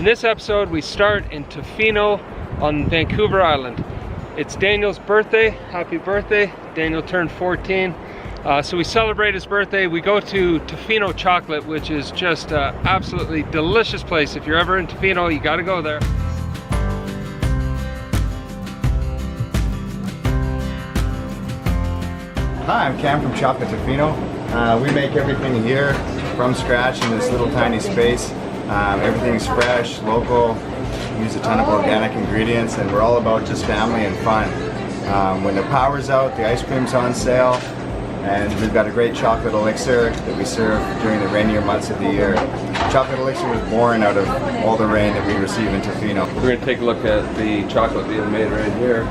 this episode, we start in Tofino on Vancouver Island. It's Daniel's birthday. Happy birthday. Daniel turned 14. So we celebrate his birthday. We go to Tofino Chocolate, which is just an absolutely delicious place. If you're ever in Tofino, you gotta go there. Hi, I'm Cam from Chocolate Tofino. We make everything here from scratch in this little tiny space. Everything's fresh, local, use a ton of organic ingredients, and we're all about just family and fun. When the power's out, the ice cream's on sale, and we've got a great chocolate elixir that we serve during the rainier months of the year. Chocolate elixir was born out of all the rain that we receive in Tofino. We're going to take a look at the chocolate being made right here.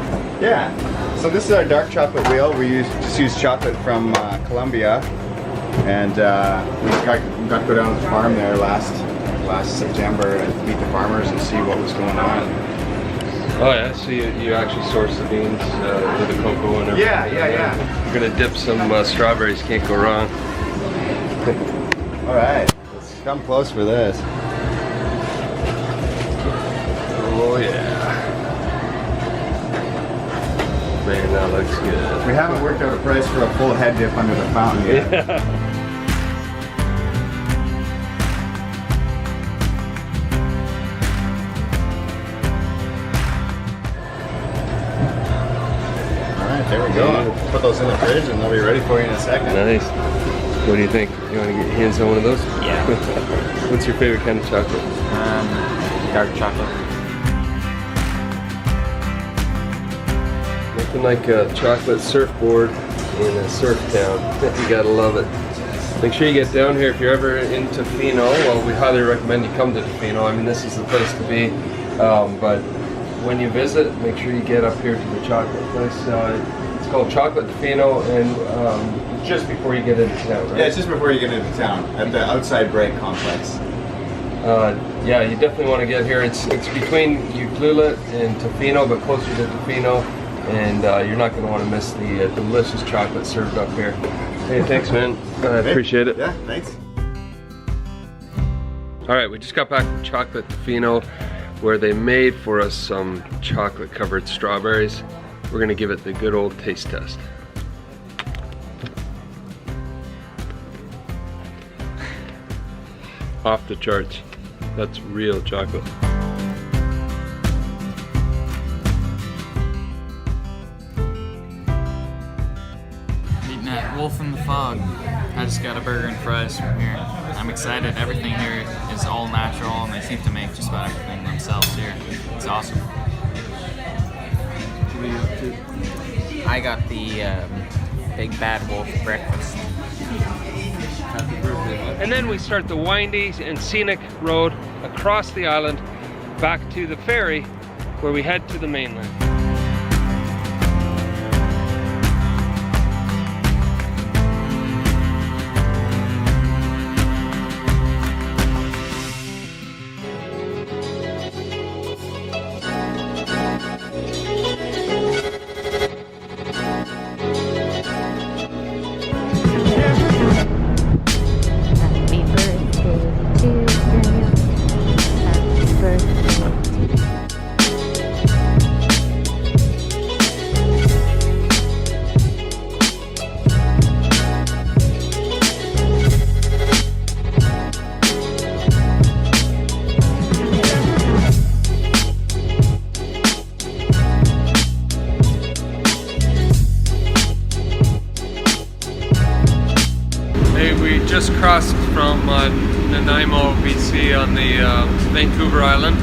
Yeah, so this is our dark chocolate wheel. We just use chocolate from Colombia, and we got to go down to the farm there last September and meet the farmers and see what was going on. Oh yeah, so you actually source the beans with the cocoa and everything. Yeah. We're gonna dip some strawberries, can't go wrong. Alright, let's come close for this. Oh yeah. Man, that looks good. We haven't worked out a price for a full head dip under the fountain yet. Yeah. There we go. Put those in the fridge and they'll be ready for you in a second. Nice. What do you think? You want to get your hands on one of those? Yeah. What's your favorite kind of chocolate? Dark chocolate. Nothing like a chocolate surfboard in a surf town. You gotta love it. Make sure you get down here if you're ever in Tofino. Well, we highly recommend you come to Tofino. I mean, this is the place to be. But when you visit, make sure you get up here to the chocolate place. It's called Chocolate Tofino, and just before you get into town, right? Yeah, it's just before you get into town, at the outside break complex. Yeah, you definitely want to get here. It's between Ucluelet and Tofino, but closer to Tofino, and you're not going to want to miss the delicious chocolate served up here. Hey, thanks, man. I appreciate it. Yeah, thanks. All right, we just got back from Chocolate Tofino, where they made for us some chocolate covered strawberries. We're gonna give it the good old taste test. Off the charts. That's real chocolate. Eating at Wolf in the Fog. I just got a burger and fries from here. I'm excited. Everything here is all natural, and they seem to make just about everything themselves here. It's awesome. What are you up to? I got the Big Bad Wolf breakfast. Happy birthday. And then we start the windy and scenic road across the island back to the ferry, where we head to the mainland. We just crossed from Nainamo, BC on the Vancouver Island,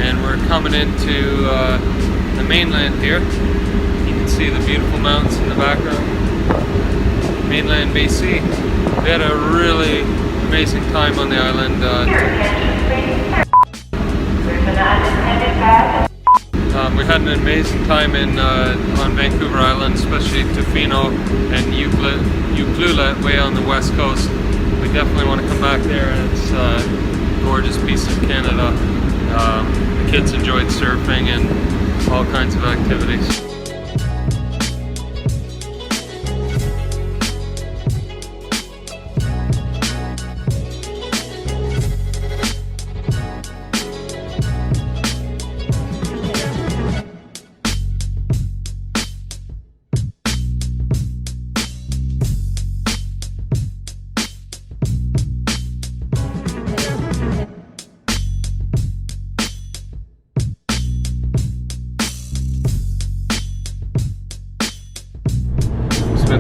and we're coming into the mainland here. You can see the beautiful mountains in the background. Mainland BC. We had a really amazing time on the island. We had an amazing time on Vancouver Island, especially Tofino and Ucluelet way on the west coast. We definitely want to come back there, and it's a gorgeous piece of Canada. The kids enjoyed surfing and all kinds of activities.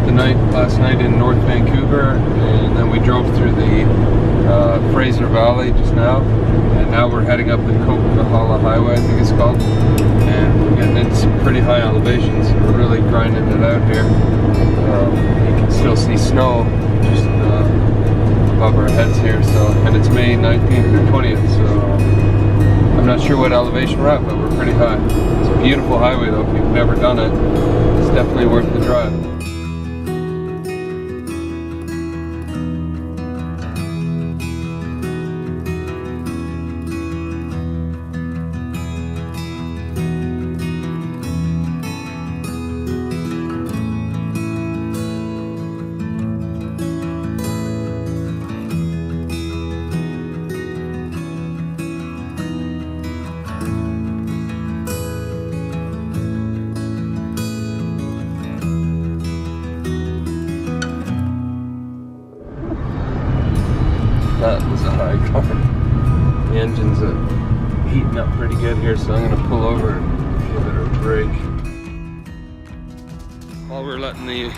the night last night in North Vancouver, and then we drove through the Fraser Valley just now, and now we're heading up the Coquihalla Highway, I think it's called, and we're getting into some pretty high elevations. We're really grinding it out here. You can still see snow just above our heads here, so, and it's May 19th or 20th, so I'm not sure what elevation we're at, but we're pretty high. It's a beautiful highway though. If you've never done it, it's definitely worth the drive. That was a high car. The engine's heating up pretty good here, so I'm going to pull over and give it a break. While we're letting the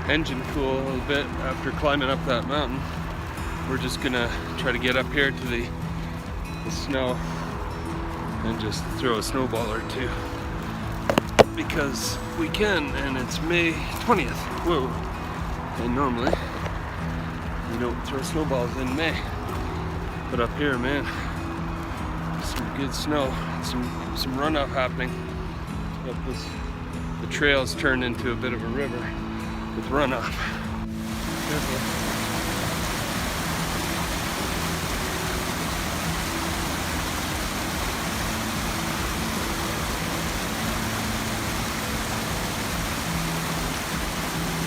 engine cool a little bit after climbing up that mountain, we're just going to try to get up here to the snow and just throw a snowball or two. Because we can, and it's May 20th. Whoa. And normally, you don't throw snowballs in May, but up here, man, some good snow, some runoff happening. The trail's turned into a bit of a river with runoff. Careful.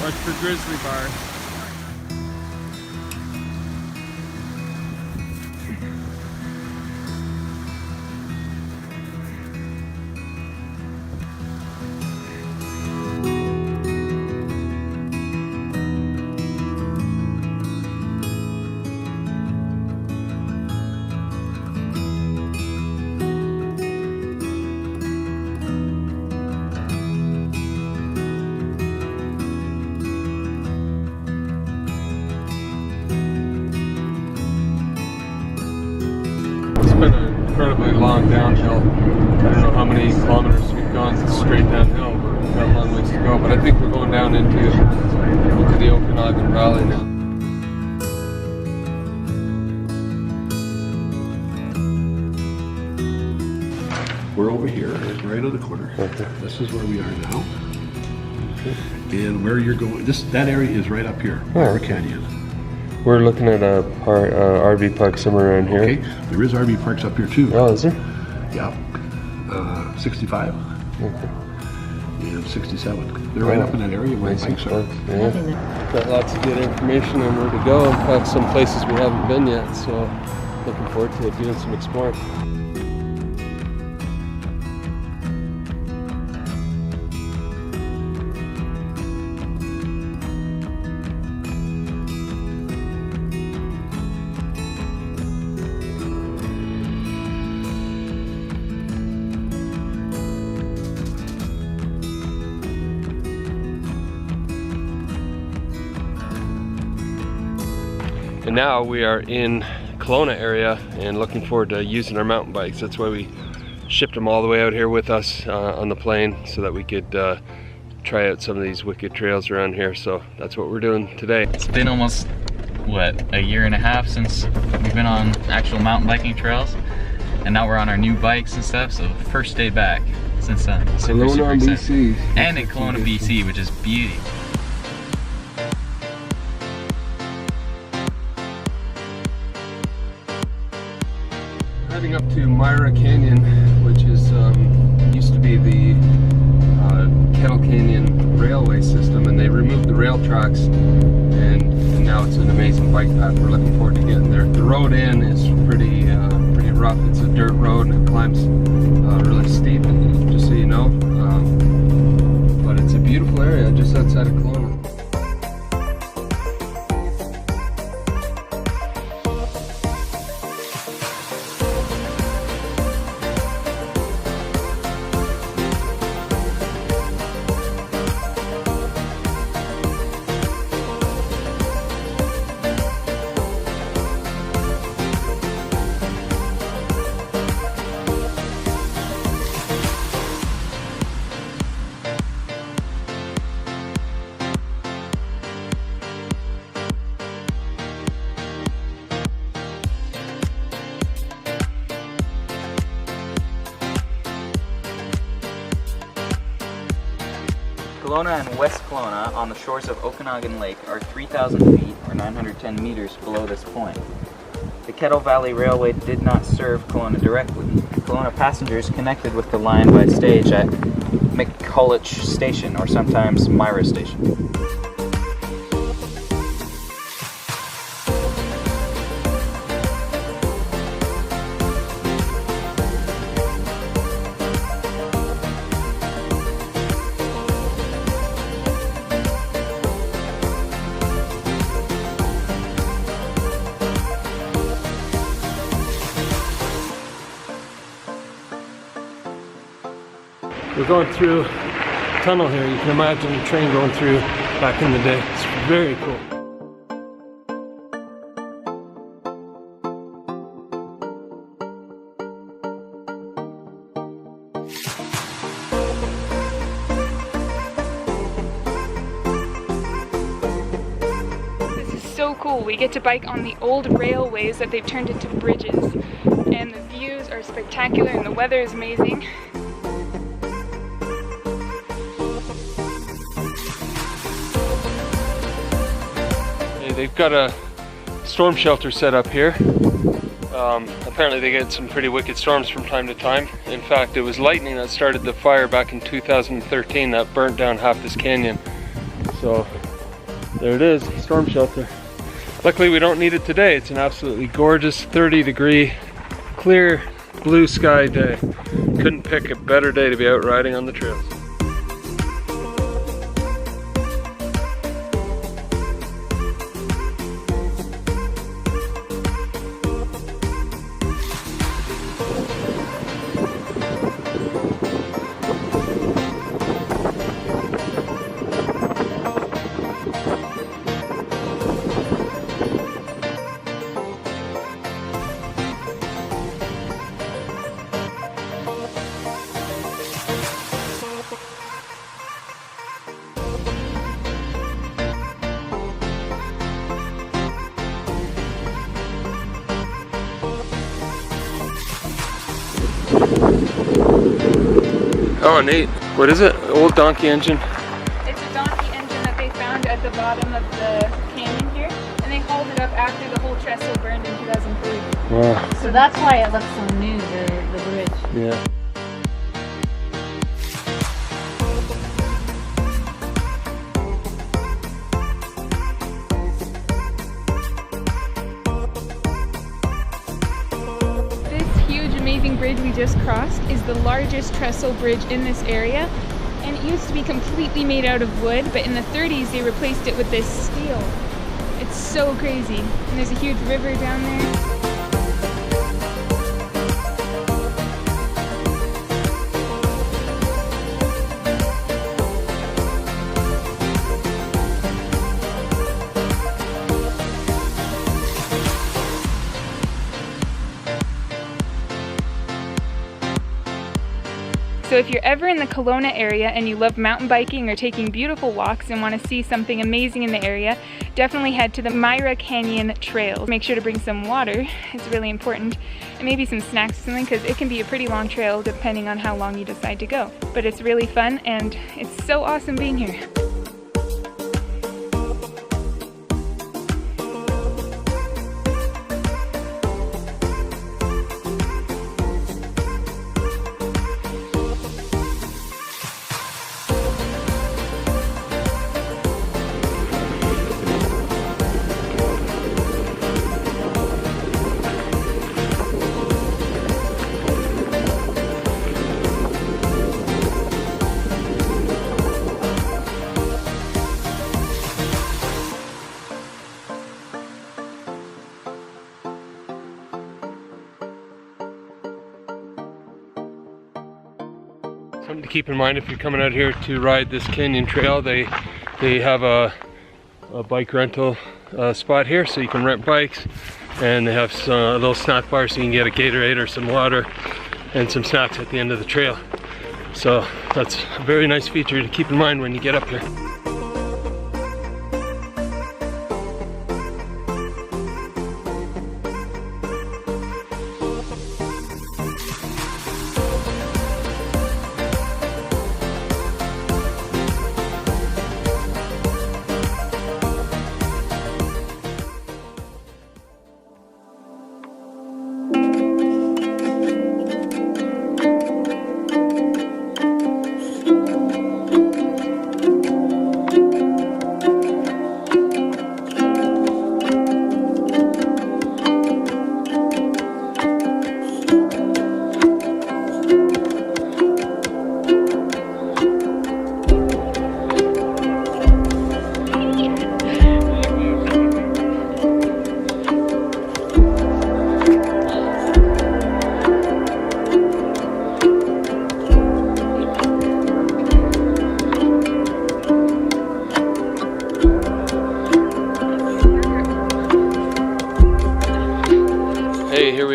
Watch for grizzly bars. It's been an incredibly long downhill. I don't know how many kilometers we've gone straight downhill, but we've got a long ways to go. But I think we're going down into the Okanagan Valley now. We're over here, right on the corner. Okay. This is where we are now. And where you're going, that area is right up here, Myra Canyon. We're looking at a RV park somewhere around here. Okay, there is RV parks up here too. Oh, is there? Yeah, 65 Okay. and 67. They're right up in that area where the bikes are. Yeah. Got lots of good information on where to go. In fact, some places we haven't been yet, so looking forward to doing some exploring. And now we are in Kelowna area and looking forward to using our mountain bikes. That's why we shipped them all the way out here with us on the plane so that we could try out some of these wicked trails around here. So that's what we're doing today. It's been almost, what, a year and a half since we've been on actual mountain biking trails. And now we're on our new bikes and stuff, so first day back since then. Kelowna, BC. And in Kelowna, BC, which is beauty. Heading up to Myra Canyon, which is used to be the Kettle Canyon railway system, and they removed the rail tracks, and now it's an amazing bike path. We're looking forward to getting there. The road in is pretty rough. It's a dirt road and it climbs really steep, just so you know. But it's a beautiful area just outside of Kelowna. Kelowna and West Kelowna on the shores of Okanagan Lake are 3,000 feet or 910 meters below this point. The Kettle Valley Railway did not serve Kelowna directly. Kelowna passengers connected with the line by stage at McCulloch Station, or sometimes Myra Station. We're going through a tunnel here. You can imagine a train going through back in the day. It's very cool. This is so cool. We get to bike on the old railways that they've turned into bridges. And the views are spectacular and the weather is amazing. They've got a storm shelter set up here. Apparently they get some pretty wicked storms from time to time. In fact, it was lightning that started the fire back in 2013 that burnt down half this canyon. So there it is, storm shelter. Luckily we don't need it today. It's an absolutely gorgeous 30-degree, clear blue sky day. Couldn't pick a better day to be out riding on the trails. Oh, neat. What is it? Old donkey engine? It's a donkey engine that they found at the bottom of the canyon here, and they hauled it up after the whole trestle burned in 2003. Wow. So that's why it looks so new, the bridge. Yeah. Amazing bridge we just crossed is the largest trestle bridge in this area, and it used to be completely made out of wood, but in the 30s they replaced it with this steel. It's so crazy, and there's a huge river down there. So if you're ever in the Kelowna area and you love mountain biking or taking beautiful walks and want to see something amazing in the area, definitely head to the Myra Canyon trails. Make sure to bring some water, it's really important, and maybe some snacks or something, because it can be a pretty long trail depending on how long you decide to go. But it's really fun and it's so awesome being here. Something to keep in mind if you're coming out here to ride this canyon trail, they have a bike rental spot here, so you can rent bikes, and they have a little snack bar so you can get a Gatorade or some water and some snacks at the end of the trail. So that's a very nice feature to keep in mind when you get up here.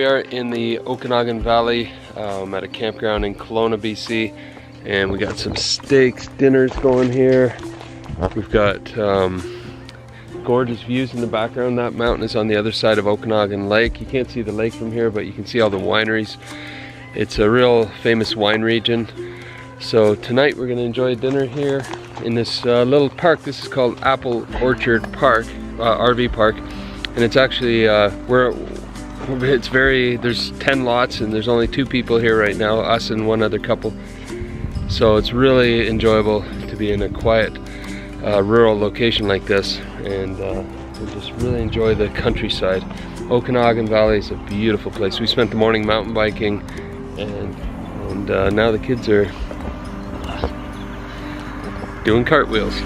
we are in the Okanagan Valley at a campground in Kelowna, BC, and we got some steaks, dinners going here. We've got gorgeous views in the background. That mountain is on the other side of Okanagan Lake. You can't see the lake from here, but you can see all the wineries. It's a real famous wine region. So tonight we're going to enjoy dinner here in this little park. This is called Apple Orchard Park, RV park, and it's actually there's 10 lots and there's only 2 people here right now, us and one other couple. So it's really enjoyable to be in a quiet rural location like this, and we just really enjoy the countryside. Okanagan Valley is a beautiful place. We spent the morning mountain biking, and now the kids are doing cartwheels.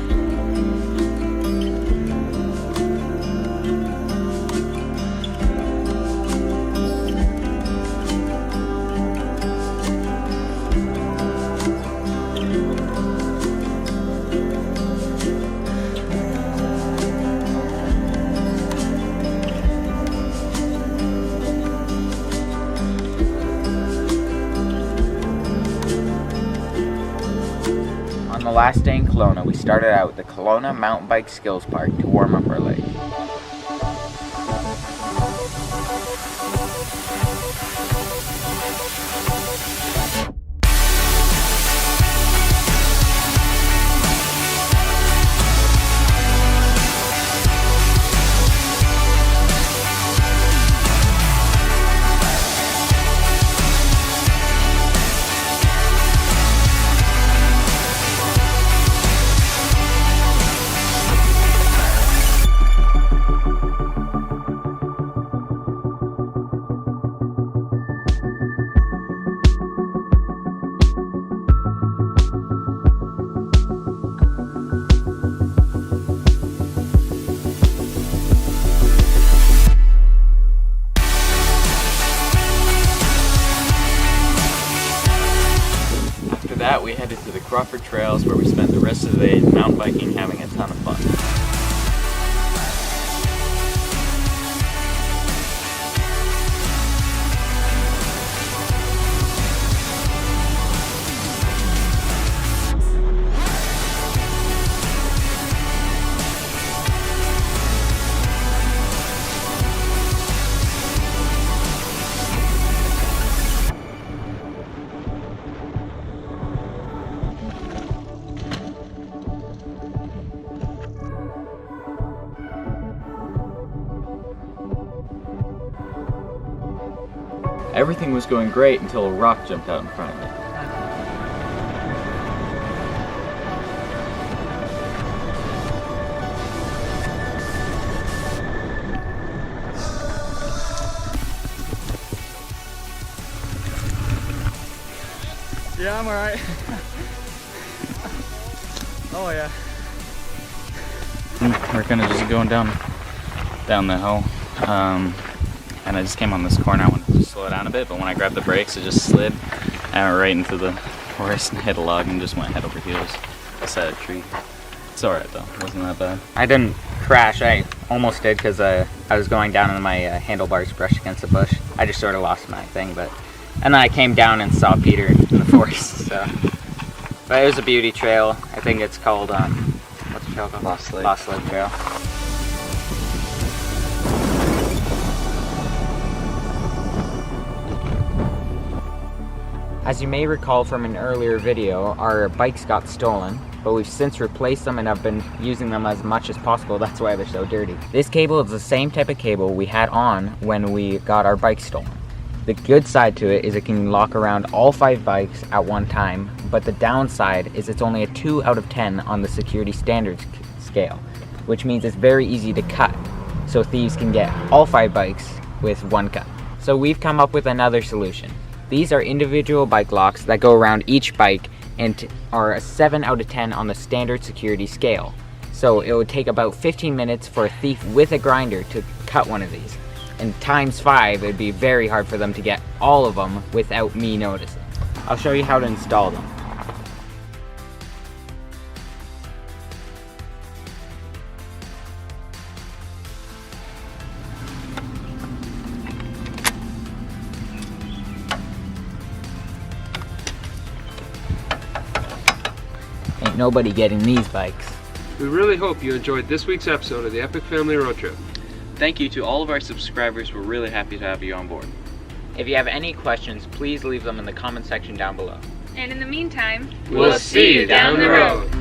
On the last day in Kelowna, we started out at the Kelowna Mountain Bike Skills Park to warm up our leg. That we headed to the Crawford Trails, where we spent the rest of the day mountain biking, having a ton of fun. Everything was going great until a rock jumped out in front of me. Yeah, I'm alright. Oh yeah. We're kind of just going down the hill. And I just came on this corner. I wanted to slow it down a bit, but when I grabbed the brakes, it just slid and I went right into the forest and hit a log and just went head over heels beside a tree. It's alright though, it wasn't that bad. I didn't crash. I almost did because I was going down and my handlebars brushed against a bush. I just sort of lost my thing, and then I came down and saw Peter in the forest. So, but it was a beauty trail. I think it's called what's the trail called? Lost Lake. Lost Lake Trail. As you may recall from an earlier video, our bikes got stolen, but we've since replaced them and have been using them as much as possible. That's why they're so dirty. This cable is the same type of cable we had on when we got our bike stolen. The good side to it is it can lock around all 5 bikes at one time, but the downside is it's only a 2 out of 10 on the security standards scale, which means it's very easy to cut, so thieves can get all 5 bikes with one cut. So we've come up with another solution. These are individual bike locks that go around each bike and are a 7 out of 10 on the standard security scale. So it would take about 15 minutes for a thief with a grinder to cut one of these. And times 5, it would be very hard for them to get all of them without me noticing. I'll show you how to install them. Nobody getting these bikes. We really hope you enjoyed this week's episode of the Epic Family Road Trip. Thank you to all of our subscribers. We're really happy to have you on board. If you have any questions, please leave them in the comment section down below. And in the meantime, We'll see you down the road.